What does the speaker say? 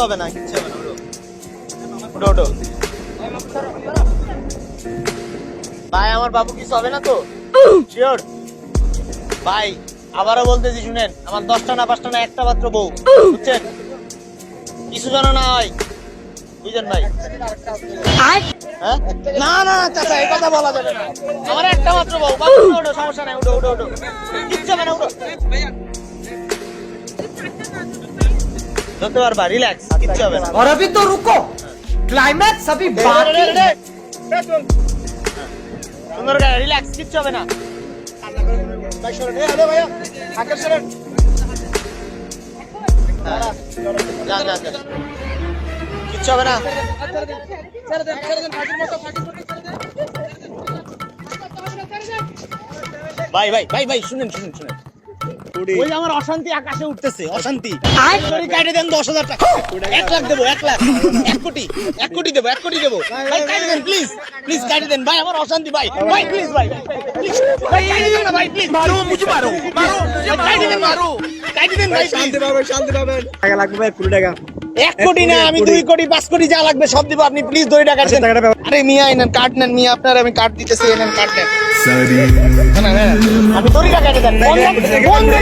হবে না ওঠো ওঠো। ভাই আমার বাবু কিছু হবে না তো? শিওর ভাই? আবারও বলতেছি শুনেন, আমার 10টা না 5টা না একটা মাত্র বউ, বুঝছেন? কিছু যেন না হয়, বুঝছেন ভাই? হ্যাঁ না না চাচা এই কথা বলা যাবে না, আমার একটা মাত্র বউ। বাবু ওঠো, সমস্যা নাই, ওঠো ওঠো ওঠো, কিচ্ছু হবে না, ওঠো। ধরতে পারবা, রিল্যাক্স, কিচ্ছু হবে না। और अभी तो रुको, क्लाइमैक्स अभी बाकी है। সুন্দর গায়ে রিল্যাক্স, কিচ্ছু হবে না। যান যান যান, কিচ্ছু হবে না। ভাই ভাই ভাই ভাই শুনেন শুনেন শুনেন, ওই আমার অশান্তি আকাশে উঠতেছে, অশান্তি। কাটে দেন 10,000 টাকা, 1 লাখ দেবো, 1 লাখ, 1 কোটি, 1 কোটি দেবো, 1 কোটি দেবো। ভাই কাটে দেন প্লিজ, প্লিজ কাটে দেন ভাই, আমার অশান্তি ভাই, ভাই প্লিজ ভাই, প্লিজ ভাই কাটে দেন না ভাই, প্লিজ মারো, মুঝে মারো, মারো কাটে দেন, মারো কাটে দেন ভাই, শান্তি পাবেন, শান্তি পাবেন। টাকা লাগবে ভাই, 1 কোটি টাকা। 1 কোটি না, আমি 2 কোটি 5 কোটি যা লাগবে সব দিব, আপনি প্লিজ 2 টাকা দেন। আরে মিয়া নেন, কাট নেন মিয়া, আপনার আমি কাট দিতেছি, নেন কাট নেন। আমি 2 টাকা কেটে দেন, বন্ধ বন্ধ